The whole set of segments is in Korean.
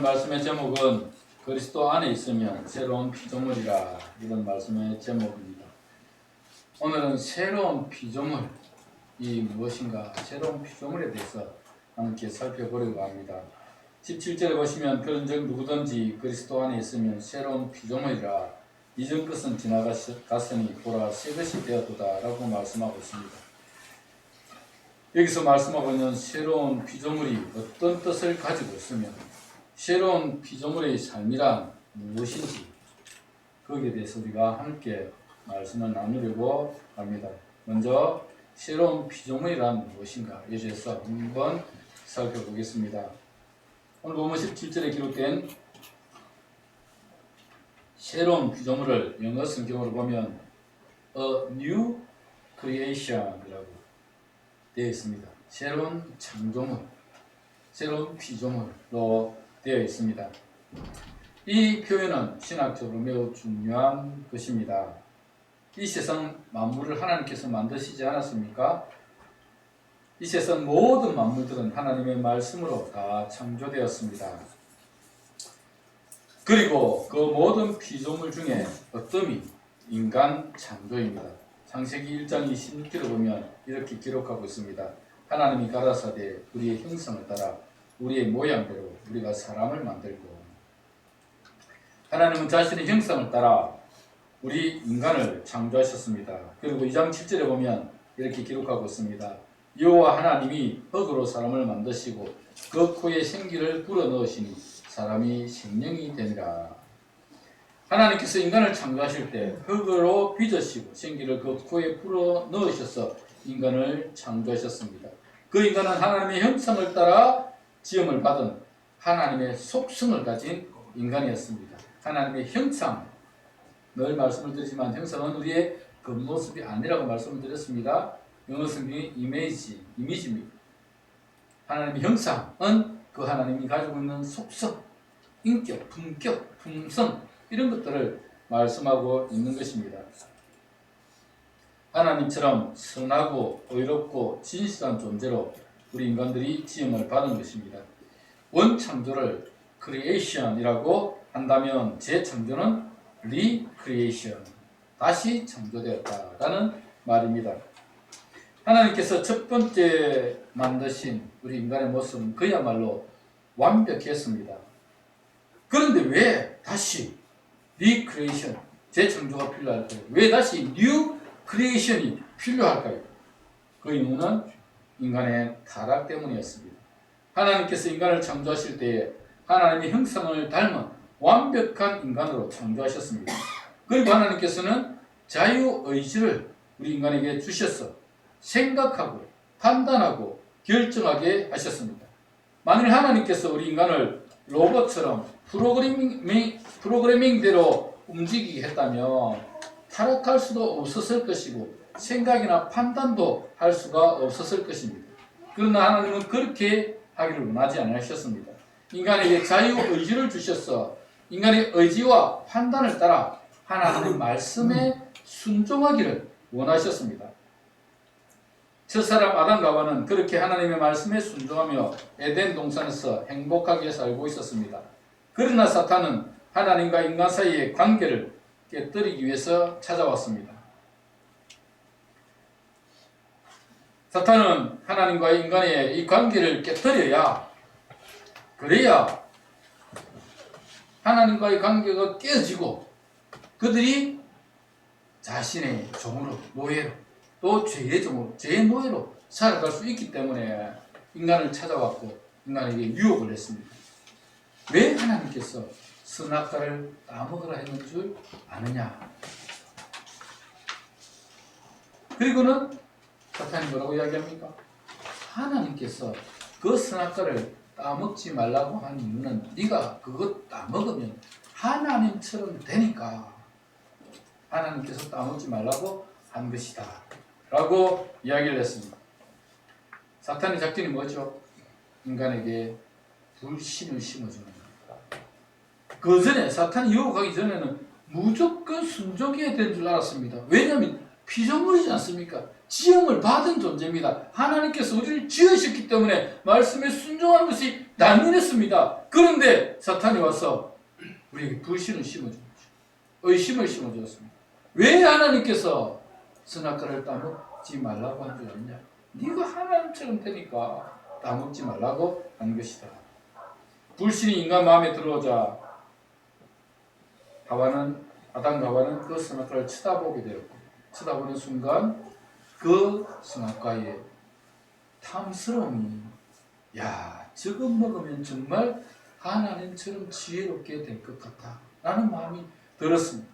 말씀의 제목은 그리스도 안에 있으면 새로운 피조물이라, 이런 말씀의 제목입니다. 오늘은 새로운 피조물이 무엇인가, 새로운 피조물에 대해서 함께 살펴보려고 합니다. 17절에 보시면 그런즉 누구든지 그리스도 안에 있으면 새로운 피조물이라, 이전 것은 지나갔으니 보라 새 것이 되었도다 라고 말씀하고 있습니다. 여기서 말씀하고 있는 새로운 피조물이 어떤 뜻을 가지고 있으면, 새로운 피조물의 삶이란 무엇인지, 거기에 대해서 우리가 함께 말씀을 나누려고 합니다. 먼저 새로운 피조물이란 무엇인가, 이에 대해서 한번 살펴보겠습니다. 오늘 본문 17절에 기록된 새로운 피조물을 영어 성경으로 보면 A New Creation이라고 되어 있습니다. 새로운 창조물, 새로운 피조물로 되어 있습니다. 이 표현은 신학적으로 매우 중요한 것입니다. 이 세상 만물을 하나님께서 만드시지 않았습니까? 이 세상 모든 만물들은 하나님의 말씀으로 다 창조되었습니다. 그리고 그 모든 피조물 중에 어떤 인간 창조입니다. 창세기 1장 26절을 보면 이렇게 기록하고 있습니다. 하나님이 가라사대 우리의 형상을 따라 우리의 모양대로 우리가 사람을 만들고, 하나님은 자신의 형상을 따라 우리 인간을 창조하셨습니다. 그리고 2장 7절에 보면 이렇게 기록하고 있습니다. 여호와 하나님이 흙으로 사람을 만드시고 그 코에 생기를 불어넣으시니 사람이 생명이 되니라. 하나님께서 인간을 창조하실 때 흙으로 빚으시고 생기를 그 코에 불어넣으셔서 인간을 창조하셨습니다. 그 인간은 하나님의 형상을 따라 지음을 받은 하나님의 속성을 가진 인간이었습니다. 하나님의 형상, 늘 말씀을 드리지만 형상은 우리의 겉모습이 아니라고 말씀을 드렸습니다. 영어 성경의 이미지입니다. 하나님의 형상은 그 하나님이 가지고 있는 속성, 인격, 품격, 품성, 이런 것들을 말씀하고 있는 것입니다. 하나님처럼 선하고 의롭고 진실한 존재로 우리 인간들이 지음을 받은 것입니다. 원창조를 크리에이션이라고 한다면 재창조는 리크리에이션, 다시 창조되었다라는 말입니다. 하나님께서 첫 번째 만드신 우리 인간의 모습은 그야말로 완벽했습니다. 그런데 왜 다시 리크리에이션, 재창조가 필요할까요? 왜 다시 뉴 크리에이션이 필요할까요? 그 이유는 인간의 타락 때문이었습니다. 하나님께서 인간을 창조하실 때에 하나님의 형상을 닮은 완벽한 인간으로 창조하셨습니다. 그리고 하나님께서는 자유의지를 우리 인간에게 주셔서 생각하고 판단하고 결정하게 하셨습니다. 만일 하나님께서 우리 인간을 로봇처럼 프로그래밍대로 움직이게 했다면 타락할 수도 없었을 것이고 생각이나 판단도 할 수가 없었을 것입니다. 그러나 하나님은 그렇게 하기를 원하지 않으셨습니다. 인간에게 자유의지를 주셔서 인간의 의지와 판단을 따라 하나님의 말씀에 순종하기를 원하셨습니다. 첫사람 아담과 하와는 그렇게 하나님의 말씀에 순종하며 에덴 동산에서 행복하게 살고 있었습니다. 그러나 사탄은 하나님과 인간 사이의 관계를 깨뜨리기 위해서 찾아왔습니다. 사탄은 하나님과 인간의 이 관계를 깨뜨려야, 그래야 하나님과의 관계가 깨지고 그들이 자신의 종으로, 노예로, 또 죄의 종으로, 죄의 노예로 살아갈 수 있기 때문에 인간을 찾아왔고 인간에게 유혹을 했습니다. 왜 하나님께서 선악과를 따먹으라 했는 줄 아느냐? 그리고는 사탄이 뭐라고 이야기합니까? 하나님께서 그 선악과를 따먹지 말라고 한 이유는 네가 그거 따먹으면 하나님처럼 되니까 하나님께서 따먹지 말라고 한 것이다 라고 이야기를 했습니다. 사탄의 작전이 뭐죠? 인간에게 불신을 심어주는 겁니다. 그 전에, 사탄이 유혹하기 전에는 무조건 순종해야 되는 줄 알았습니다. 왜냐하면 피조물이지 않습니까? 지음을 받은 존재입니다. 하나님께서 우리를 지으셨기 때문에 말씀에 순종하는 것이 난민했습니다. 그런데 사탄이 와서 우리에게 불신을 심어준 거죠. 의심을 심어주었습니다. 왜 하나님께서 선악과를 따먹지 말라고 한 줄 아느냐? 네가 하나님처럼 되니까 따먹지 말라고 한 것이다. 불신이 인간 마음에 들어오자 아담과 하와는 그 선악과를 쳐다보게 되었고, 쳐다보는 순간 그 선악과의 탐스러움이, 야, 저거 먹으면 정말 하나님처럼 지혜롭게 될 것 같다 라는 마음이 들었습니다.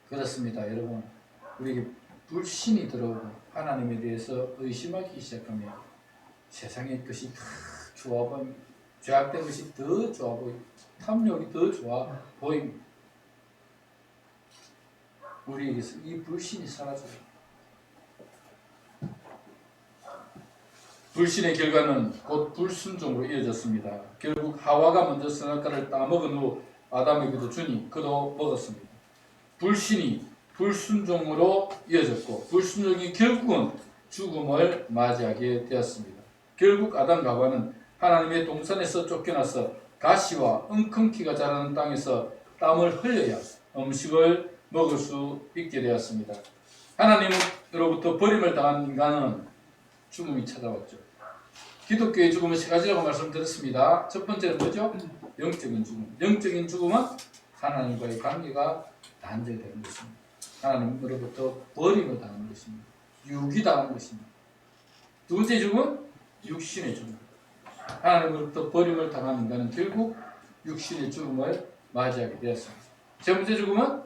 그렇습니다, 여러분. 우리에게 불신이 들어오고 하나님에 대해서 의심하기 시작하면 세상의 것이 다 좋아 보입니다. 죄악된 것이 더 좋아 보입니다. 탐욕이 더 좋아 보입니다. 우리에게서 이 불신이 사라져요. 불신의 결과는 곧 불순종으로 이어졌습니다. 결국 하와가 먼저 선악과를 따먹은 후 아담에게도 주니 그도 먹었습니다. 불신이 불순종으로 이어졌고, 불순종이 결국은 죽음을 맞이하게 되었습니다. 결국 아담과 하와는 하나님의 동산에서 쫓겨나서 가시와 엉겅퀴가 자라는 땅에서 땀을 흘려야 음식을 먹을 수 있게 되었습니다. 하나님으로부터 버림을 당한 인간은 죽음이 찾아왔죠. 기독교의 죽음은 세 가지라고 말씀드렸습니다. 첫 번째는 뭐죠? 영적인 죽음. 영적인 죽음은 하나님과의 관계가 단절되는 것입니다. 하나님으로부터 버림을 당하는 것입니다. 유기당하는 것입니다. 두 번째 죽음은 육신의 죽음. 하나님으로부터 버림을 당한 인간은 결국 육신의 죽음을 맞이하게 되었습니다. 세 번째 죽음은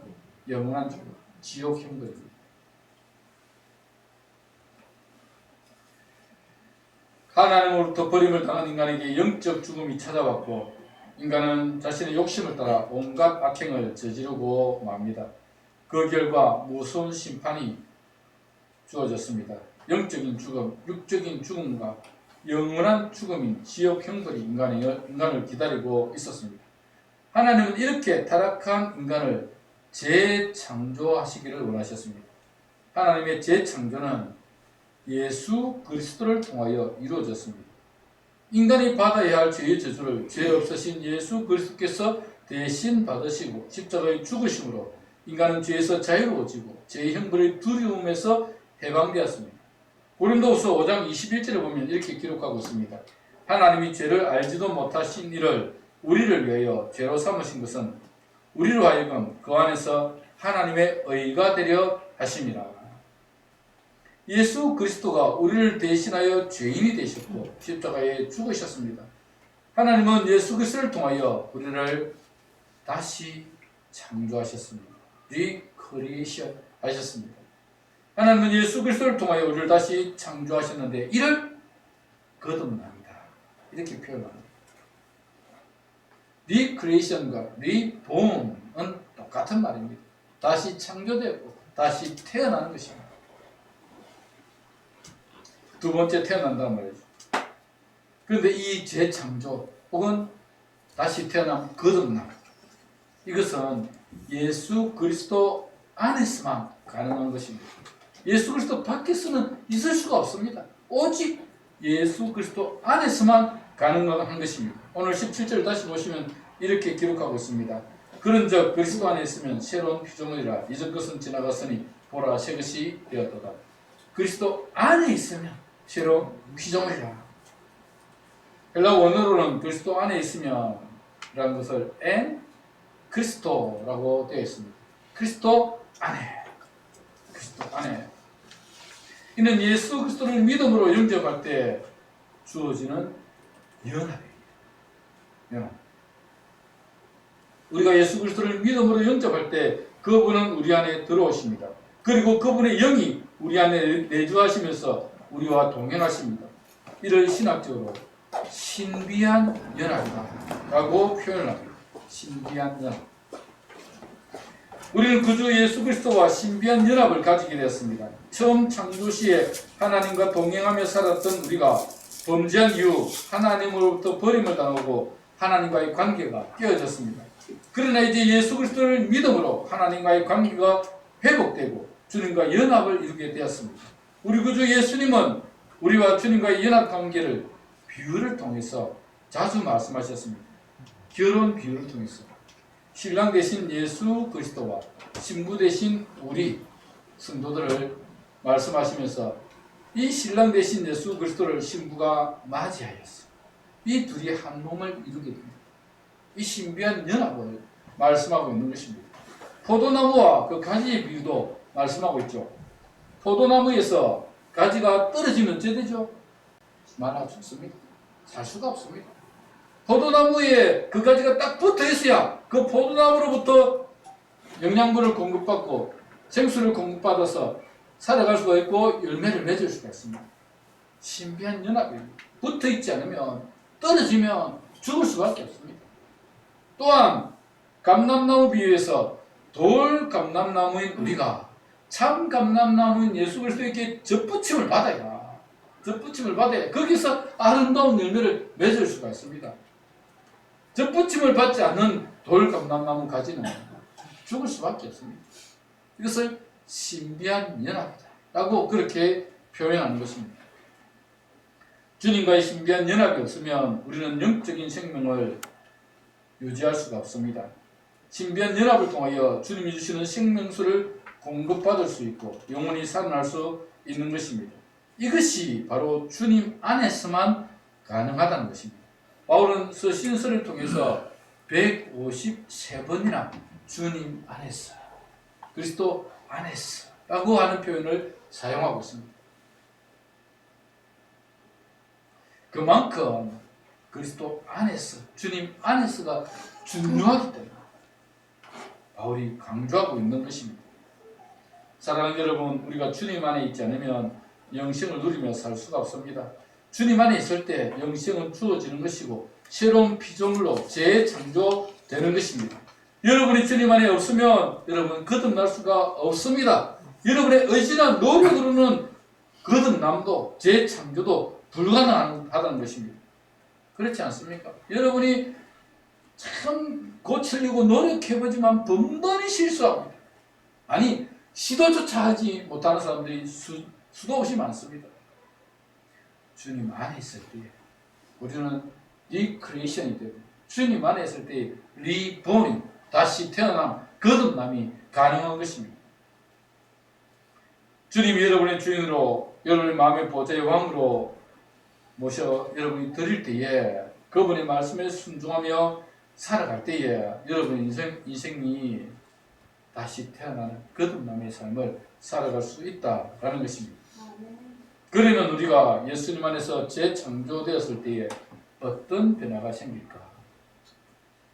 영원한 죽음, 지옥 형벌입니다. 하나님으로부터 버림을 당한 인간에게 영적 죽음이 찾아왔고, 인간은 자신의 욕심을 따라 온갖 악행을 저지르고 맙니다. 그 결과 무서운 심판이 주어졌습니다. 영적인 죽음, 육적인 죽음과 영원한 죽음인 지옥 형벌이 인간을 기다리고 있었습니다. 하나님은 이렇게 타락한 인간을 재창조하시기를 원하셨습니다. 하나님의 재창조는 예수 그리스도를 통하여 이루어졌습니다. 인간이 받아야 할 죄의 저주를 죄 없으신 예수 그리스도께서 대신 받으시고 십자가에 죽으심으로 인간은 죄에서 자유로워지고 죄의 형벌의 두려움에서 해방되었습니다. 고린도후서 5장 21절에 보면 이렇게 기록하고 있습니다. 하나님이 죄를 알지도 못하신 이를 우리를 위하여 죄로 삼으신 것은 우리로 하여금 그 안에서 하나님의 의가 되려 하심이라. 예수 그리스도가 우리를 대신하여 죄인이 되셨고 십자가에 죽으셨습니다. 하나님은 예수 그리스도를 통하여 우리를 다시 창조하셨습니다. 리크리에이션 하셨습니다. 하나님은 예수 그리스도를 통하여 우리를 다시 창조하셨는데 이를 거듭납니다. 이렇게 표현합니다. 리크리에이션과 리본은 똑같은 말입니다. 다시 창조되고 다시 태어나는 것입니다. 두 번째 태어난다는 말이죠. 그런데 이 재창조 혹은 다시 태어남, 거듭남, 이것은 예수 그리스도 안에서만 가능한 것입니다. 예수 그리스도 밖에서는 있을 수가 없습니다. 오직 예수 그리스도 안에서만 가능한 것입니다. 오늘 17절 다시 보시면 이렇게 기록하고 있습니다. 그런즉 그리스도 안에 있으면 새로운 피조물이라 이전 것은 지나갔으니 보라 새 것이 되었도다. 그리스도 안에 있으면 새로운 피조물이라. 헬라 원어로는 그리스도 안에 있으면 라는 것을 엔 크리스토라고 되어 있습니다. 그리스도 안에. 그리스도 안에. 이는 예수 그리스도를 믿음으로 영접할 때 주어지는 연합입니다. 연합. 우리가 예수 그리스도를 믿음으로 영접할 때 그분은 우리 안에 들어오십니다. 그리고 그분의 영이 우리 안에 내주하시면서 우리와 동행하십니다. 이를 신학적으로 신비한 연합이다 라고 표현을 합니다. 신비한 연합. 우리는 구주 예수 그리스도와 신비한 연합을 가지게 되었습니다. 처음 창조 시에 하나님과 동행하며 살았던 우리가 범죄한 이후 하나님으로부터 버림을 당하고 하나님과의 관계가 깨어졌습니다. 그러나 이제 예수 그리스도를 믿음으로 하나님과의 관계가 회복되고 주님과 연합을 이루게 되었습니다. 우리 구주 예수님은 우리와 주님과의 연합 관계를 비유를 통해서 자주 말씀하셨습니다. 결혼 비유를 통해서 신랑 대신 예수 그리스도와 신부 대신 우리 성도들을 말씀하시면서 이 신랑 대신 예수 그리스도를 신부가 맞이하였어. 이 둘이 한 몸을 이루게 됩니다. 이 신비한 연합을 말씀하고 있는 것입니다. 포도나무와 그 가지의 비유도 말씀하고 있죠. 포도나무에서 가지가 떨어지면 어째 되죠? 말아 죽습니다. 살 수가 없습니다. 포도나무에 그 가지가 딱 붙어 있어야 그 포도나무로부터 영양분을 공급받고 생수를 공급받아서 살아갈 수가 있고 열매를 맺을 수가 있습니다. 신비한 연합이에요. 붙어 있지 않으면 떨어지면 죽을 수밖에 없습니다. 또한 감람나무 비유에서 돌 감람나무인 우리가 참 감람나무인 예수 그리스도에게 젖붙임을 받아야 거기서 아름다운 열매를 맺을 수가 있습니다. 젖붙임을 받지 않는 돌 감람나무 가지는 죽을 수밖에 없습니다. 이것을 신비한 연합이다 라고 그렇게 표현하는 것입니다. 주님과의 신비한 연합이 없으면 우리는 영적인 생명을 유지할 수가 없습니다. 신비한 연합을 통하여 주님이 주시는 생명수를 공급받을 수 있고 영원히 살아날 수 있는 것입니다. 이것이 바로 주님 안에서만 가능하다는 것입니다. 바울은 서신서를 통해서 153번이나 주님 안에서, 그리스도 안에서 라고 하는 표현을 사용하고 있습니다. 그만큼 그리스도 안에서, 주님 안에서가 중요하기 때문에 바울이 강조하고 있는 것입니다. 사랑하는 여러분, 우리가 주님 안에 있지 않으면 영생을 누리며 살 수가 없습니다. 주님 안에 있을 때 영생은 주어지는 것이고 새로운 피조물로 재창조되는 것입니다. 여러분이 주님 안에 없으면 여러분 거듭날 수가 없습니다. 여러분의 의지나 노력으로는 거듭남도 재창조도 불가능하다는 것입니다. 그렇지 않습니까? 여러분이 참 고치려고 노력해보지만 번번이 실수합니다. 아니 시도조차 하지 못하는 사람들이 수도 없이 많습니다. 주님 안에 있을 때 우리는 리크리에이션이 되고 주님 안에 있을 때 리보닝, 다시 태어남, 거듭남이 가능한 것입니다. 주님이 여러분의 주인으로 여러분의 마음의 보좌의 왕으로 모셔 여러분이 드릴 때에 그분의 말씀에 순종하며 살아갈 때에 여러분의 인생이 다시 태어나는 거듭남의 삶을 살아갈 수 있다라는 것입니다. 그러면 우리가 예수님 안에서 재창조되었을 때에 어떤 변화가 생길까?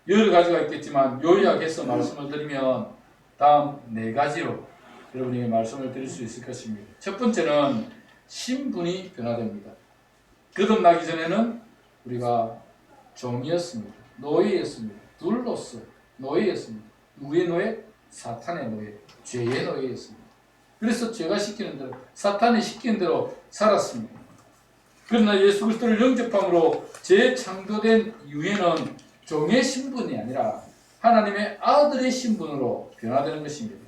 여러 가지가 있겠지만 요약해서 말씀을 드리면 다음 4가지로 여러분에게 말씀을 드릴 수 있을 것입니다. 첫 번째는 신분이 변화됩니다. 거듭나기 전에는 우리가 종이었습니다. 노예였습니다. 둘로서 노예였습니다. 누구의 노예? 사탄의 노예, 죄의 노예였습니다. 그래서 죄가 시키는 대로, 사탄이 시키는 대로 살았습니다. 그러나 예수 그리스도를 영접함으로 재창조된 이후에는 종의 신분이 아니라 하나님의 아들의 신분으로 변화되는 것입니다.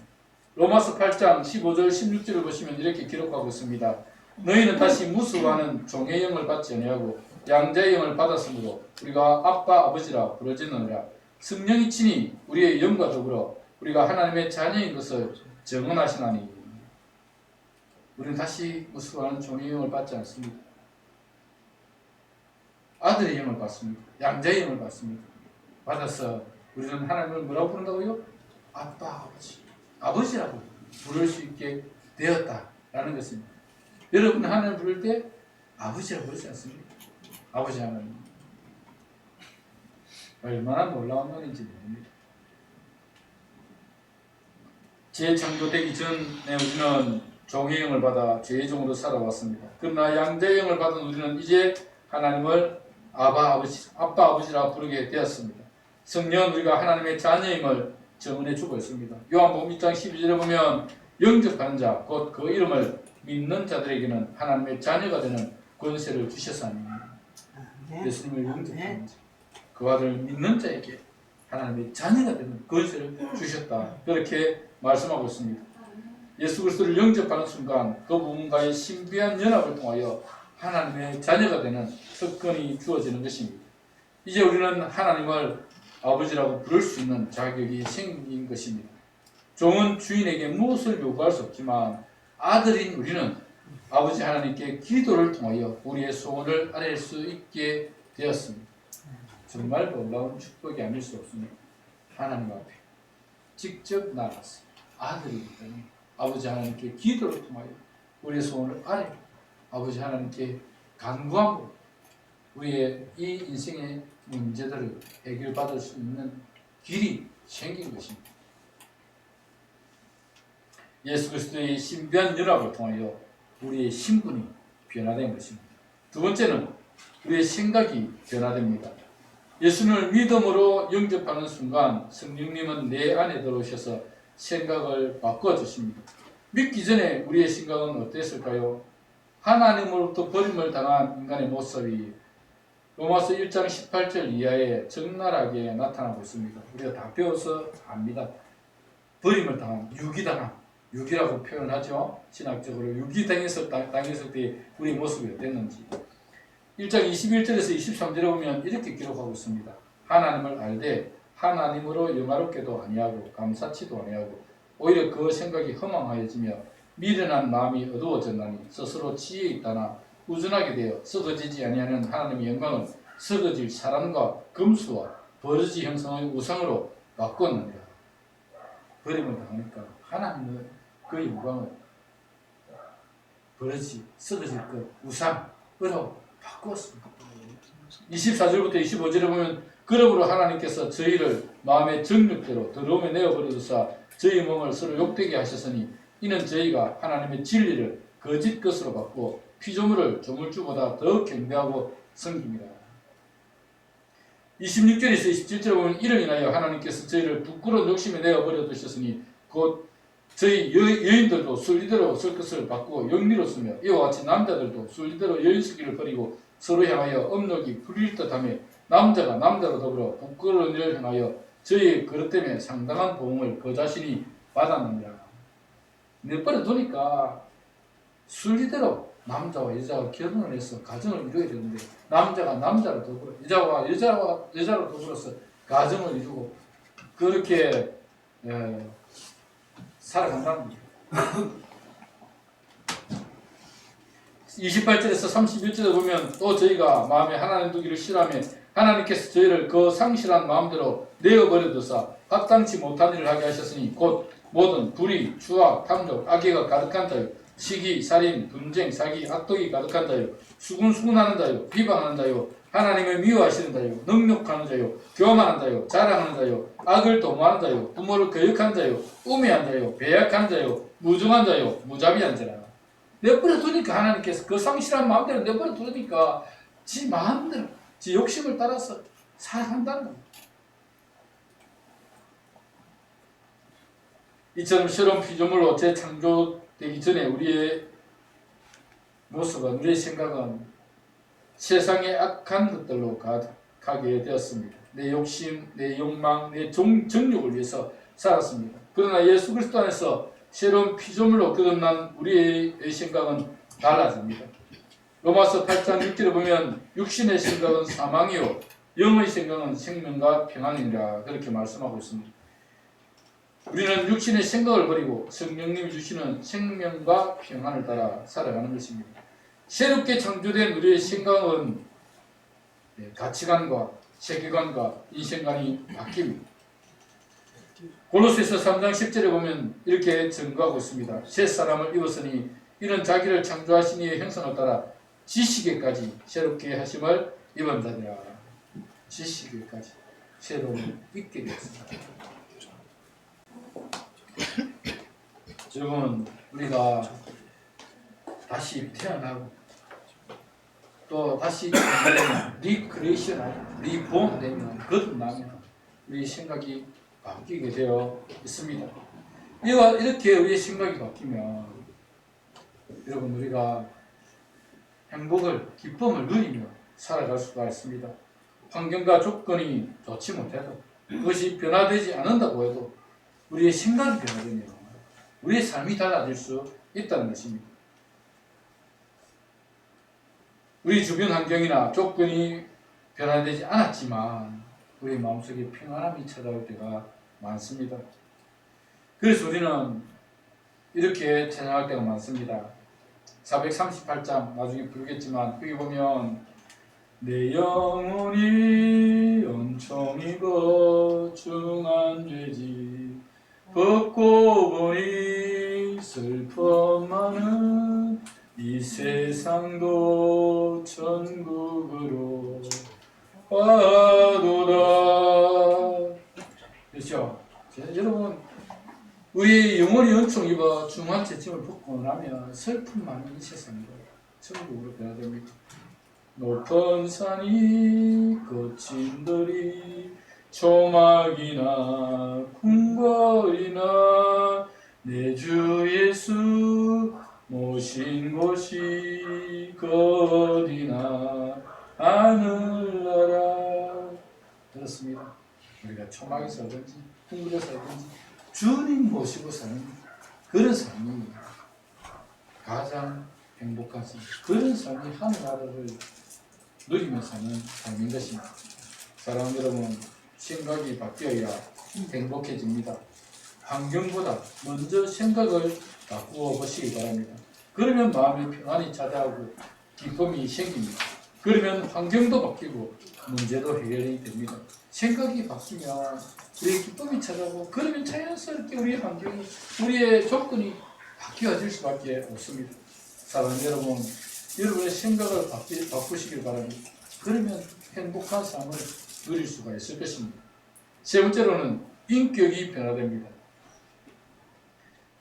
로마서 8장 15절 16절을 보시면 이렇게 기록하고 있습니다. 너희는 다시 무수하는 종의 영을 받지 아니하고 양자의 영을 받았으므로 우리가 아빠 아버지라 부르짖느니라. 성령이 친히 우리의 영과 더불어 우리가 하나님의 자녀인 것을 증언하시나니. 우리는 다시 무수하는 종의 영을 받지 않습니다. 아들의 영을 받습니다. 양자의 영을 받습니다. 받아서 우리는 하나님을 뭐라고 부른다고요? 아빠, 아버지, 아버지라고 부를 수 있게 되었다라는 것입니다. 여러분 하나님을 부를 때 아버지라고 부르지 않습니까? 아버지 하나님. 얼마나 놀라운 말인지 모릅니다. 재창조되기 전에 우리는 종의 영을 받아 죄의 종으로 살아왔습니다. 그러나 양자의 영을 받은 우리는 이제 하나님을 아빠 아버지라 부르게 되었습니다. 성령은 우리가 하나님의 자녀임을 증언해 주고 있습니다. 요한복음 1장 12절에 보면 영접하는 자, 곧 그 이름을 믿는 자들에게는 하나님의 자녀가 되는 권세를 주셨사니. 예수님을 영접하는 자, 그 아들을 믿는 자에게 하나님의 자녀가 되는 권세를 주셨다. 그렇게 말씀하고 있습니다. 예수 그리스도를 영접하는 순간 그 부분과의 신비한 연합을 통하여 하나님의 자녀가 되는 특권이 주어지는 것입니다. 이제 우리는 하나님을 아버지라고 부를 수 있는 자격이 생긴 것입니다. 종은 주인에게 무엇을 요구할 수 없지만 아들인 우리는 아버지 하나님께 기도를 통하여 우리의 소원을 아뢰 수 있게 되었습니다. 정말 놀라운 축복이 아닐 수 없습니다. 하나님 앞에 직접 나가서 아들이기 때문에 아버지 하나님께 기도를 통하여 우리의 소원을 아뢰 아버지 하나님께 간구함으로 우리의 이 인생의 문제들을 해결받을 수 있는 길이 생긴 것입니다. 예수 그리스도의 신비한 연합을 통하여 우리의 신분이 변화된 것입니다. 두 번째는 우리의 생각이 변화됩니다. 예수님을 믿음으로 영접하는 순간 성령님은 내 안에 들어오셔서 생각을 바꿔주십니다. 믿기 전에 우리의 생각은 어땠을까요? 하나님으로부터 버림을 당한 인간의 모습이 로마서 1장 18절 이하에 적나라하게 나타나고 있습니다. 우리가 다 배워서 압니다. 버림을 당한, 유기당한, 유기라고 표현하죠. 신학적으로 유기당했을 때 우리 모습이 어땠는지. 1장 21절에서 23절에 보면 이렇게 기록하고 있습니다. 하나님을 알되 하나님으로 영화롭게도 아니하고 감사치도 아니하고 오히려 그 생각이 허망하여지며 미련한 마음이 어두워졌나니 스스로 지혜 있다나 우준하게 되어 썩어지지 아니하는 하나님의 영광을 썩어질 사람과 금수와 버러지 형성의 우상으로 바꿨느니라. 버림을 당하니까 하나님의 그 영광을 버러지, 썩어질 것, 우상으로 바꾸었습니다. 24절부터 25절에 보면 그러므로 하나님께서 저희를 마음의 정욕대로 더러움에 내어버려두사 저희 몸을 서로 욕되게 하셨으니 이는 저희가 하나님의 진리를 거짓 것으로 바꾸어 피조물을 조물주보다 더 경배하고 섬깁니다. 26절에서 27절에 보면 이를 인하여 하나님께서 저희를 부끄러운 욕심에 내어버려 두셨으니 곧 저희 여인들도 순리대로 쓸 것을 바꾸고 영리로 쓰며 이와 같이 남자들도 순리대로 여인스기를 버리고 서로 향하여 업력이 풀릴 듯하며 남자가 남자로 더불어 부끄러운 일을 행하여 저희의 그릇 때문에 상당한 보응을 그 자신이 받았느니라. 내버려 두니까 순리대로 남자와 여자가 결혼을 해서 가정을 이루어야 되는데 남자가 남자로 더불어 여자와 여자로 더불어서 가정을 이루고 그렇게 살아간다는 거죠. 28절에서 31절에 보면 또 저희가 마음에 하나님 두기를 싫어하며 하나님께서 저희를 그 상실한 마음대로 내어버려 두사 합당치 못한 일을 하게 하셨으니 곧 모든 불의, 추악, 탐욕, 악의가 가득한 자요 시기, 살인, 분쟁, 사기, 악독이 가득한 자요 수군수군하는 자요 비방하는 자요 하나님을 미워하시는 자요 능욕하는 자요 교만한 자요 자랑하는 자요 악을 도모하는 자요 부모를 거역한 자요 우매한 자요 배약한 자요 무중한 자요 무자비한 자라. 내버려 두니까 하나님께서 그 상실한 마음대로 내버려 두니까 지 마음대로 지 욕심을 따라서 살아간다는 겁니다. 이처럼 새로운 피조물로 재창조되기 전에 우리의 모습은 우리의 생각은 세상의 악한 것들로 가게 되었습니다. 내 욕심, 내 욕망, 내 정욕을 위해서 살았습니다. 그러나 예수 그리스도 안에서 새로운 피조물로 거듭난 우리의 생각은 달라집니다. 로마서 8장 6절에 보면 육신의 생각은 사망이요 영의 생각은 생명과 평안이라 그렇게 말씀하고 있습니다. 우리는 육신의 생각을 버리고 성령님이 주시는 생명과 평안을 따라 살아가는 것입니다. 새롭게 창조된 우리의 생각은 가치관과 세계관과 인생관이 바뀝니다. 골로새서 3장 10절에 보면 이렇게 증거하고 있습니다. 새 사람을 입었으니 이는 자기를 창조하신 이의 형상을 따라 지식에까지 새롭게 하심을 입은 자니라. 지식에까지 새로움을 입게 되었습니다. 여러분, 우리가 다시 태어나고 또 다시 리크리에이션, 리본되면 거듭나면 우리의 생각이 바뀌게 되어 있습니다. 이렇게 우리의 생각이 바뀌면 여러분 우리가 행복을, 기쁨을 누리며 살아갈 수가 있습니다. 환경과 조건이 좋지 못해도 그것이 변화되지 않는다고 해도 우리의 생각이 변화되면 우리의 삶이 달라질 수 있다는 것입니다. 우리 주변 환경이나 조건이 변화되지 않았지만 우리 마음속에 평안함이 찾아올 때가 많습니다. 그래서 우리는 이렇게 찬양할 때가 많습니다. 438장 나중에 부르겠지만 거기 보면 내 영혼이 은총이 거중한 죄지 벗고 보니 슬픔 많은 이 세상도 천국으로 가도다. 그렇죠? 여러분, 우리 영혼이 은총 입어 중한 죄짐을 벗고 나면 슬픔 많은 이 세상도 천국으로 변화됩니다. 높은 산이 거친 들이 조막이나 궁궐이나 내 주 예수 모신 곳이 어디나 하늘나라. 그렇습니다. 우리가 초막에 살든지 궁궐에 살든지 주님 모시고 사는 그런 삶이 가장 행복한 삶, 그런 삶이 하늘나라를 누리며 사는 삶인 것입니다. 사랑하는 여러분, 생각이 바뀌어야 행복해집니다. 환경보다 먼저 생각을 바꾸어 보시기 바랍니다. 그러면 마음의 평안이 찾아오고 기쁨이 생깁니다. 그러면 환경도 바뀌고 문제도 해결이 됩니다. 생각이 바뀌면 우리의 기쁨이 찾아오고 그러면 자연스럽게 우리의 환경이, 우리의 조건이 바뀌어질 수밖에 없습니다. 사랑하는 여러분, 여러분의 생각을 바꾸시길 바랍니다. 그러면 행복한 삶을 누릴 수가 있을 것입니다. 세 번째로는 인격이 변화됩니다.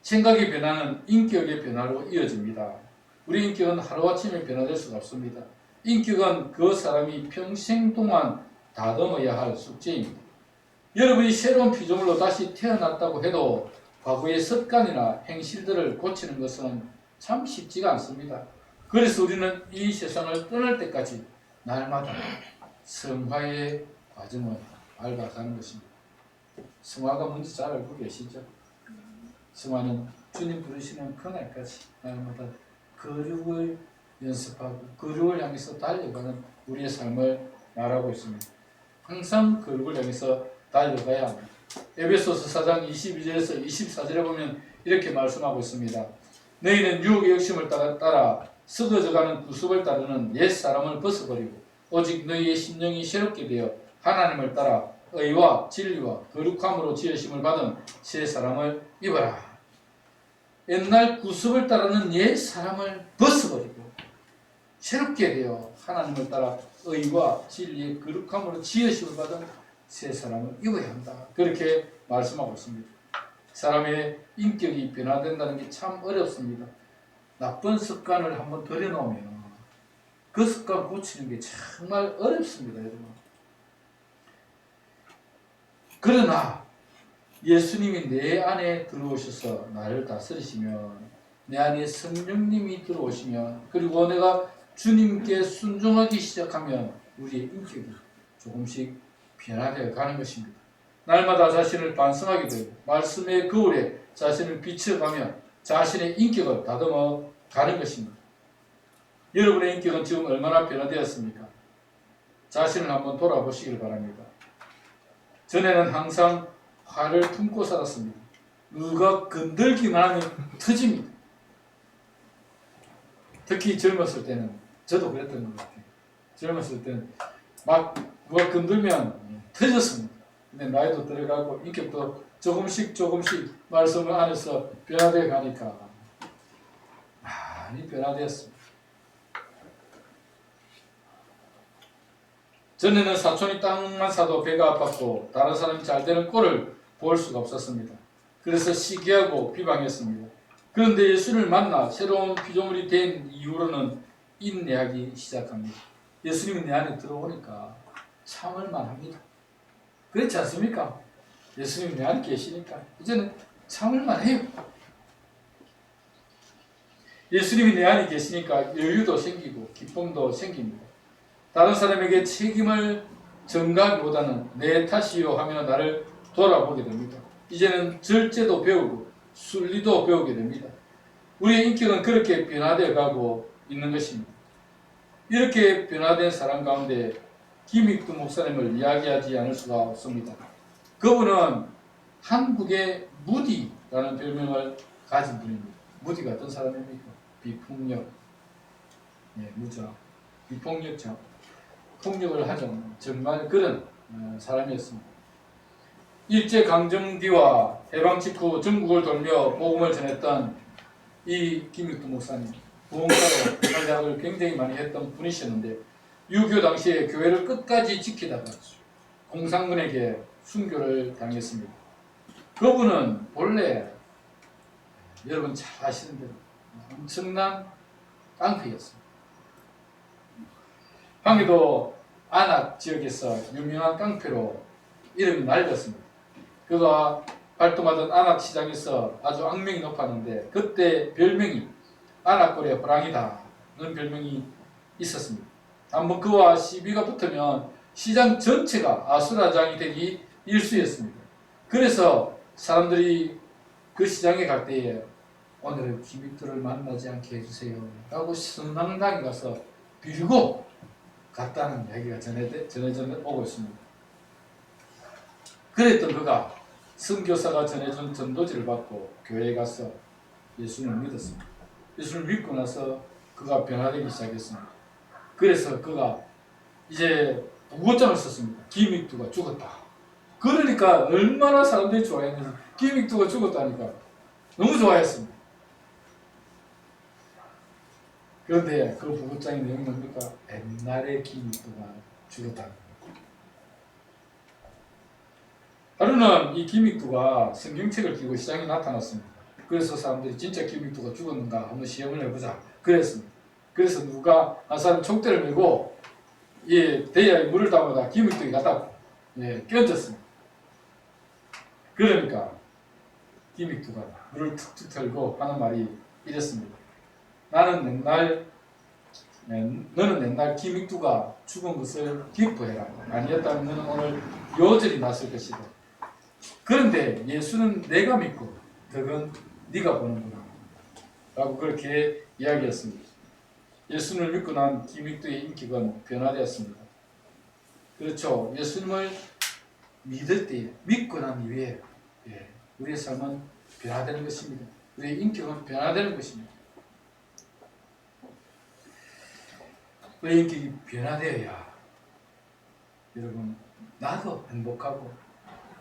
생각의 변화는 인격의 변화로 이어집니다. 우리 인격은 하루아침에 변화될 수가 없습니다. 인격은 그 사람이 평생 동안 다듬어야 할 숙제입니다. 여러분이 새로운 피조물로 다시 태어났다고 해도 과거의 습관이나 행실들을 고치는 것은 참 쉽지가 않습니다. 그래서 우리는 이 세상을 떠날 때까지 날마다 성화의 과정을 밟아가는 것입니다. 성화가 뭔지 잘 알고 계시죠? 성화는 주님 부르시는 그날까지 날마다 거룩을 연습하고 거룩을 향해서 달려가는 우리의 삶을 말하고 있습니다. 항상 거룩을 향해서 달려가야 합니다. 에베소서 4장 22절에서 24절에 보면 이렇게 말씀하고 있습니다. 너희는 유혹의 욕심을 따라 썩어져가는 구습을 따르는 옛사람을 벗어버리고 오직 너희의 심령이 새롭게 되어 하나님을 따라 의와 진리와 거룩함으로 지으심을 받은 새 사람을 입어라. 옛날 구습을 따르는 옛사람을 벗어버리고 새롭게 되어 하나님을 따라 의와 진리의 거룩함으로 지으심을 받은 새 사람을 입어야 한다. 그렇게 말씀하고 있습니다. 사람의 인격이 변화된다는 게 참 어렵습니다. 나쁜 습관을 한번 들여놓으면 그 습관 고치는 게 정말 어렵습니다, 여러분. 그러나 예수님이 내 안에 들어오셔서 나를 다스리시면, 내 안에 성령님이 들어오시면, 그리고 내가 주님께 순종하기 시작하면 우리의 인격이 조금씩 변화되어 가는 것입니다. 날마다 자신을 반성하게 되고 말씀의 거울에 자신을 비춰가며 자신의 인격을 다듬어 가는 것입니다. 여러분의 인격은 지금 얼마나 변화되었습니까? 자신을 한번 돌아보시길 바랍니다. 전에는 항상 화를 품고 살았습니다. 누가 건들기만 하면 터집니다. 특히 젊었을 때는, 저도 그랬던 것 같아요. 젊었을 때는 막 누가 건들면 터졌습니다. 근데 나이도 들어가고 인격도 조금씩 말씀을 안에서 변화되어 가니까 많이 변화되었습니다. 전에는 사촌이 땅만 사도 배가 아팠고 다른 사람이 잘 되는 꼴을 볼 수가 없었습니다. 그래서 시기하고 비방했습니다. 그런데 예수를 만나 새로운 피조물이 된 이후로는 인내하기 시작합니다. 예수님이 내 안에 들어오니까 참을만 합니다. 그렇지 않습니까? 예수님이 내 안에 계시니까 이제는 참을만 해요. 예수님이 내 안에 계시니까 여유도 생기고 기쁨도 생깁니다. 다른 사람에게 책임을 전가하기보다는 내 탓이요 하며 나를 돌아보게 됩니다. 이제는 절제도 배우고 순리도 배우게 됩니다. 우리의 인격은 그렇게 변화되어 가고 있는 것입니다. 이렇게 변화된 사람 가운데 김익두 목사님을 이야기하지 않을 수가 없습니다. 그분은 한국의 무디라는 별명을 가진 분입니다. 무디가 어떤 사람입니까? 비폭력, 무자, 비폭력자, 폭력을 하죠. 정말 그런 사람이었습니다. 일제강점 뒤와 해방 직후 전국을 돌며 복음을 전했던 이 김익두 목사님, 부흥사로 활약을 굉장히 많이 했던 분이셨는데 6.25 당시에 교회를 끝까지 지키다가 공산군에게 순교를 당했습니다. 그분은 본래 여러분 잘 아시는 대로 엄청난 깡패였습니다. 방에도 안악 지역에서 유명한 깡패로 이름이 날렸습니다. 그가 활동하던 안악 시장에서 아주 악명이 높았는데 그때 별명이 안악골의 호랑이다는 별명이 있었습니다. 한번 그와 시비가 붙으면 시장 전체가 아수라장이 되기 일쑤였습니다. 그래서 사람들이 그 시장에 갈 때에 오늘은 김익두를 만나지 않게 해주세요 라고 성당당에 가서 빌고 갔다는 이야기가 전해져 오고 있습니다. 그랬던 그가 선교사가 전해준 전도지를 받고 교회에 가서 예수를 믿었습니다. 예수를 믿고 나서 그가 변화되기 시작했습니다. 그래서 그가 이제 부고장을 썼습니다. 김익두가 죽었다. 그러니까 얼마나 사람들이 좋아했는지 김익두가 죽었다니까 너무 좋아했습니다. 그런데 그 부고장의 내용이 뭡니까? 옛날에 김익두가 죽었다는 거예요. 하루는 이 김익두가 성경책을 들고 시장에 나타났습니다. 그래서 사람들이 진짜 김익두가 죽었는가 한번 시험을 해보자 그랬습니다. 그래서 누가 한 사람 총대를 메고 대야에 물을 담아다 김익두에 갖다 끼얹었습니다. 그러니까 김익두가 물을 툭툭 털고 하는 말이 이랬습니다. 너는 옛날 김익두가 죽은 것을 기뻐해라. 아니었다면 너는 오늘 요절이 났을 것이다. 그런데 예수는 내가 믿고 덕은 네가 보는구나 라고 그렇게 이야기했습니다. 예수님을 믿고 난 김익두의 인기가 변화되었습니다. 그렇죠. 예수님을 믿을 때 믿고 난 이후에 우리의 삶은 변화되는 것입니다. 우리의 인격은 변화되는 것입니다. 우리의 인격이 변화되어야 여러분 나도 행복하고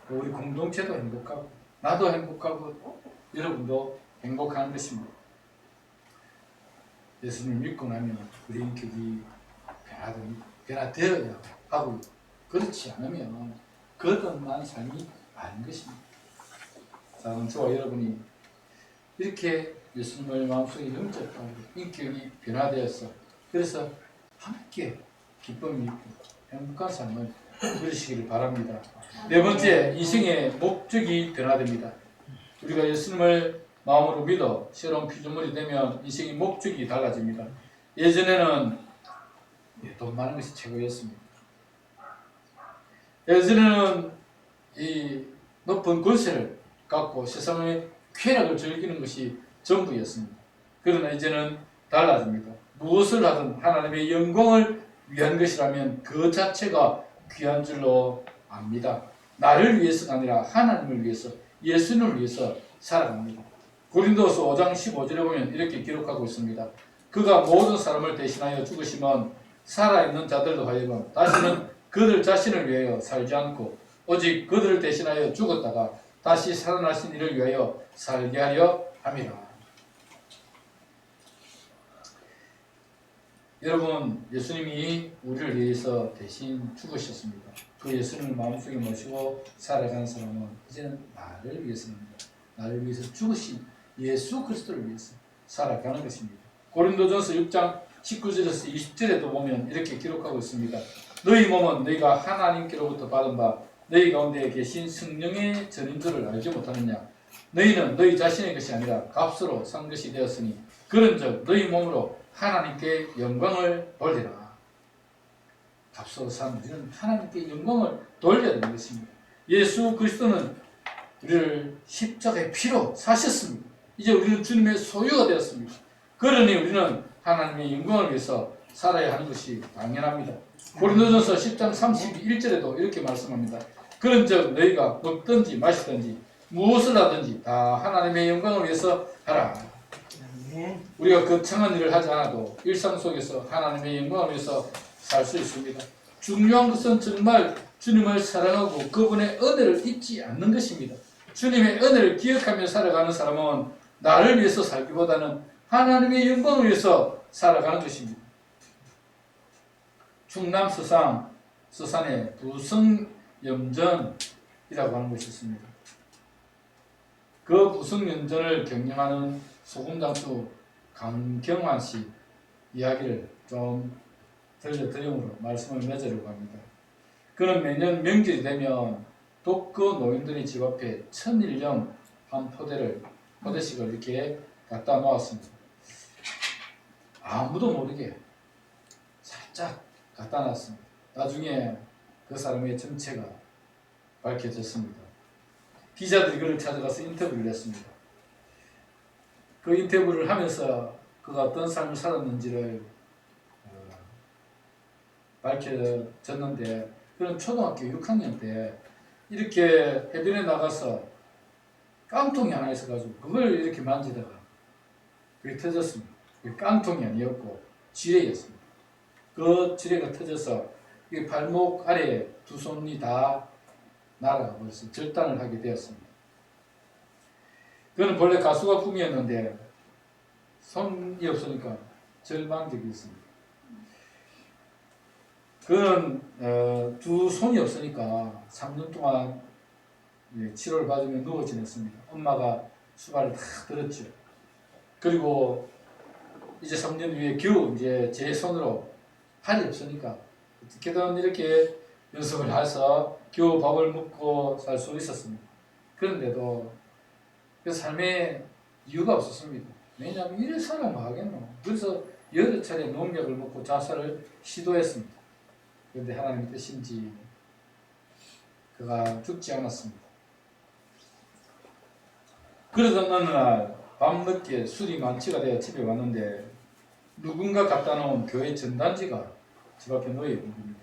우리 공동체도 행복하고 나도 행복하고 여러분도 행복한 것입니다. 예수님 믿고 나면 우리 인격이 변화되어야 하고 그렇지 않으면 거듭난 삶이 아닌 것입니다. 사랑하는 저와 여러분이 이렇게 예수님을 마음속에 영접하고 인격이 변화되어서 그래서 함께 기쁨이 있고 행복한 삶을 누리시기를 바랍니다. 네 번째, 인생의 목적이 변화됩니다. 우리가 예수님을 마음으로 믿어 새로운 피조물이 되면 인생의 목적이 달라집니다. 예전에는 돈 많은 것이 최고였습니다. 예전에는 이 높은 권세를 갖고 세상의 쾌락을 즐기는 것이 전부였습니다. 그러나 이제는 달라집니다. 무엇을 하든 하나님의 영광을 위한 것이라면 그 자체가 귀한 줄로 압니다. 나를 위해서가 아니라 하나님을 위해서 예수님을 위해서 살아갑니다. 고린도서 5장 15절에 보면 이렇게 기록하고 있습니다. 그가 모든 사람을 대신하여 죽으시면 살아있는 자들도 하여금 다시는 그들 자신을 위하여 살지 않고 오직 그들을 대신하여 죽었다가 다시 살아나신 이를 위하여 살게 하려 함이라. 여러분, 예수님이 우리를 위해서 대신 죽으셨습니다. 그 예수님을 마음속에 모시고 살아가는 사람은 이제는 나를 위해서입니다. 나를 위해서 죽으신 예수 그리스도를 위해서 살아가는 것입니다. 고린도전서 6장 19절에서 20절에도 보면 이렇게 기록하고 있습니다. 너희 몸은 너희가 하나님께로부터 받은 바 너희 가운데 계신 성령의 전인 줄을 알지 못하느냐. 너희는 너희 자신의 것이 아니라 값으로 산 것이 되었으니 그런즉 너희 몸으로 하나님께 영광을 돌리라. 값으로 산 우리는 하나님께 영광을 돌려야 되는 것입니다. 예수 그리스도는 우리를 십자가의 피로 사셨습니다. 이제 우리는 주님의 소유가 되었습니다. 그러니 우리는 하나님의 영광을 위해서 살아야 하는 것이 당연합니다. 고린도전서 10장 31절에도 이렇게 말씀합니다. 그런즉 너희가 먹든지 마시든지 무엇을 하든지 다 하나님의 영광을 위해서 하라. 우리가 거창한 일을 하지 않아도 일상 속에서 하나님의 영광을 위해서 살 수 있습니다. 중요한 것은 정말 주님을 사랑하고 그분의 은혜를 잊지 않는 것입니다. 주님의 은혜를 기억하며 살아가는 사람은 나를 위해서 살기보다는 하나님의 영광을 위해서 살아가는 것입니다. 충남 서산에 부성염전이라고 하는 곳이 있습니다. 그 부성염전을 경영하는 소금장수 강경환 씨 이야기를 좀 들려드림으로 말씀을 맺으려고 합니다. 그는 매년 명절이 되면 독거 노인들의 집 앞에 천일염 한 포대씩을 이렇게 갖다 놓았습니다. 아무도 모르게 살짝 갖다 놨습니다. 나중에 그 사람의 정체가 밝혀졌습니다. 기자들이 그를 찾아가서 인터뷰를 했습니다. 그 인터뷰를 하면서 그가 어떤 삶을 살았는지를 밝혀졌는데, 그런 초등학교 6학년 때 이렇게 해변에 나가서 깡통이 하나 있어가지고 그걸 이렇게 만지다가 그게 터졌습니다. 그게 깡통이 아니었고 지뢰였습니다. 그 지뢰가 터져서 이 발목 아래에 두 손이 다 날아가버려서 절단을 하게 되었습니다. 그는 본래 가수가 꿈이었는데 손이 없으니까 절망적이 있습니다. 그는 두 손이 없으니까 3년 동안 치료를 받으며 누워 지냈습니다. 엄마가 수발을 다 들었죠. 그리고 이제 3년 후에 겨우 이제 제 손으로 팔이 없으니까 어떻게든 이렇게 연습을 해서 겨우 밥을 먹고 살 수 있었습니다. 그런데도 그 삶에 이유가 없었습니다. 왜냐하면 이래 살아면 하겠노. 그래서 여러 차례 농약을 먹고 자살을 시도했습니다. 그런데 하나님의 뜻인지 그가 죽지 않았습니다. 그러던 어느 날 밤늦게 술이 만취가 되어 집에 왔는데 누군가 갖다 놓은 교회 전단지가 집 앞에 놓여 있는 겁니다.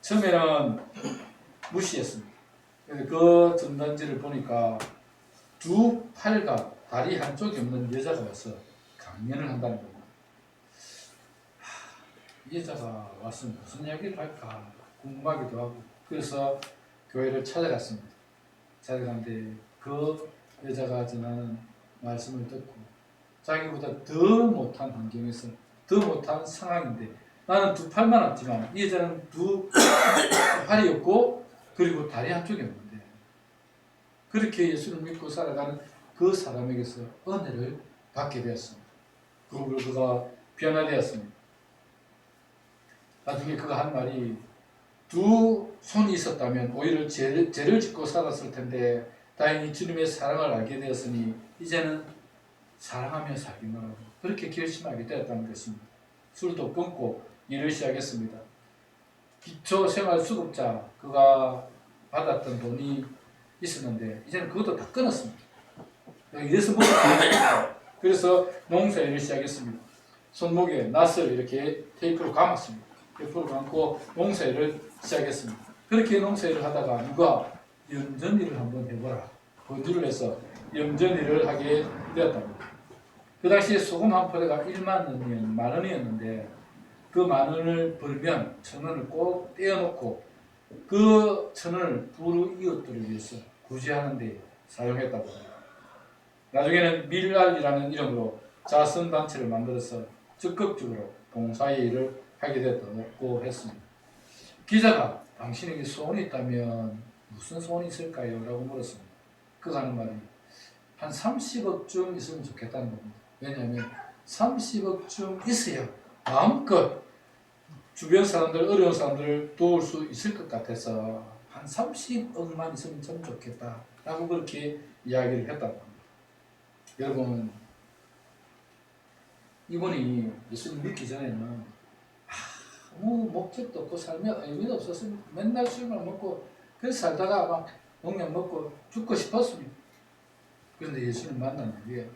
처음에는 무시했습니다. 그 전단지를 보니까 두 팔과 다리 한쪽이 없는 여자가 와서 강연을 한다는 겁니다. 이 여자가 와서 무슨 이야기를 할까 궁금하기도 하고, 그래서 교회를 찾아갔습니다. 찾아갔는데 그 여자가 전하는 말씀을 듣고 자기보다 더 못한 환경에서 더 못한 상황인데, 나는 두 팔만 없지만 이 여자는 두 팔이 없고 그리고 다리 한쪽이 없는데, 그렇게 예수를 믿고 살아가는 그 사람에게서 은혜를 받게 되었습니다. 그가 변화되었습니다. 나중에 그가 한 말이, 두 손이 있었다면 오히려 죄를 짓고 살았을 텐데 다행히 주님의 사랑을 알게 되었으니 이제는 사랑하며 살기만 하고, 그렇게 결심하게 되었다는 것입니다. 술도 끊고 일을 시작했습니다. 기초생활수급자 그가 받았던 돈이 있었는데 이제는 그것도 다 끊었습니다. 이래서 먹고 그래서 농사일을 시작했습니다. 손목에 낫을 이렇게 테이프로 감았습니다. 테이프로 감고 농사일을 시작했습니다. 그렇게 농사일을 하다가 누가 염전일을 한번 해보라 권유를 해서 염전일을 하게 되었답니다. 그 당시에 소금 한 포대가 1만 원이었는데 그 10,000원을 벌면 1,000원을 꼭 떼어놓고 그 1,000원을 부르 이웃들을 위해서 구제하는 데 사용했다고 합니다. 나중에는 밀알이라는 이름으로 자선단체를 만들어서 적극적으로 봉사의 일을 하게 되었다고 했습니다. 기자가 당신에게 소원이 있다면 무슨 소원이 있을까요? 라고 물었습니다. 그가 하는 말이 한 30억쯤 있으면 좋겠다는 겁니다. 왜냐하면 30억쯤 있어야 마음껏 주변 사람들, 어려운 사람들을 도울 수 있을 것 같아서 한 30억만 있으면 참 좋겠다 라고 그렇게 이야기를 했다고 합니다. 여러분, 이분이 예수님 믿기 전에는 아무 목적도 없고 삶에 의미도 없었습니다. 맨날 술만 먹고 그래서 살다가 막 농약 먹고 죽고 싶었습니다. 그런데 예수님 만난 뒤에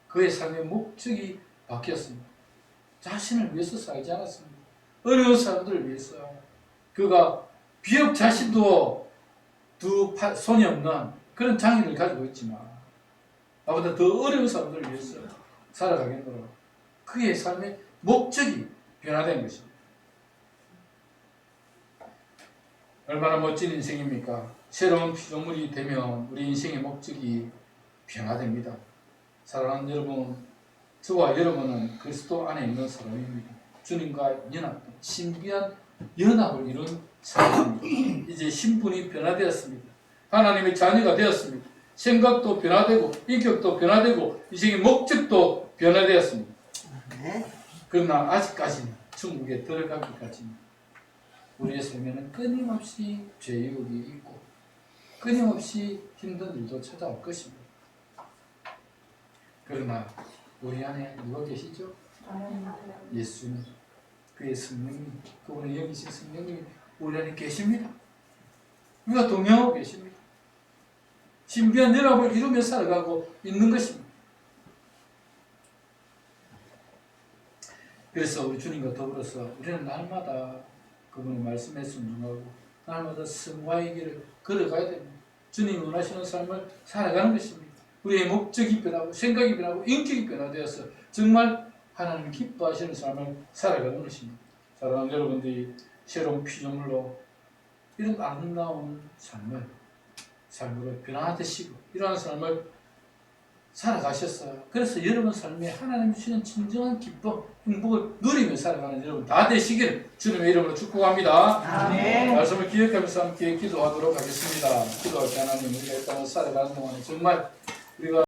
그의 삶의 목적이 바뀌었습니다. 자신을 위해서 살지 않았습니다. 어려운 사람들을 위해서. 그가 비록 자신도 손이 없는 그런 장애를 가지고 있지만 나보다 더 어려운 사람들을 위해서 살아가겠노라. 그의 삶의 목적이 변화된 것입니다. 얼마나 멋진 인생입니까? 새로운 피조물이 되면 우리 인생의 목적이 변화됩니다. 사랑하는 여러분, 저와 여러분은 그리스도 안에 있는 사람입니다. 주님과 연합, 신비한 연합을 이룬 사람입니다. 이제 신분이 변화되었습니다. 하나님의 자녀가 되었습니다. 생각도 변화되고 인격도 변화되고 인생의 목적도 변화되었습니다. 그러나 아직까지는 천국에 들어가기까지는 우리의 삶에는 끊임없이 죄유혹이 있고 끊임없이 힘든 일도 찾아올 것입니다. 그러나 우리 안에 누가 계시죠? 예수님, 그의 성령님, 그분의 영이신 성령님이 우리 안에 계십니다. 우리가 동행하고 계십니다. 신비한 연합을 이루며 살아가고 있는 것입니다. 그래서 우리 주님과 더불어서 우리는 날마다 그분의 말씀에 순종하고 날마다 성화의 길을 걸어가야 됩니다. 주님이 원하시는 삶을 살아가는 것입니다. 우리의 목적이 변하고 생각이 변하고 인격이 변화되어서 정말 하나님 기뻐하시는 삶을 살아가는 것입니다. 사랑하는 여러분들이 새로운 피조물로 이런 아름다운 삶으로 변화되시고 이러한 삶을 살아가셨어요. 그래서 여러분 삶에 하나님 주시는 진정한 기쁨, 행복을 누리며 살아가는 여러분 다 되시기를 주님의 이름으로 축복합니다. 아멘. 말씀을 기억하면서 함께 기도하도록 하겠습니다. 기도할 때 하나님 우리가 이 땅을 살아가는 동안에 정말 우리가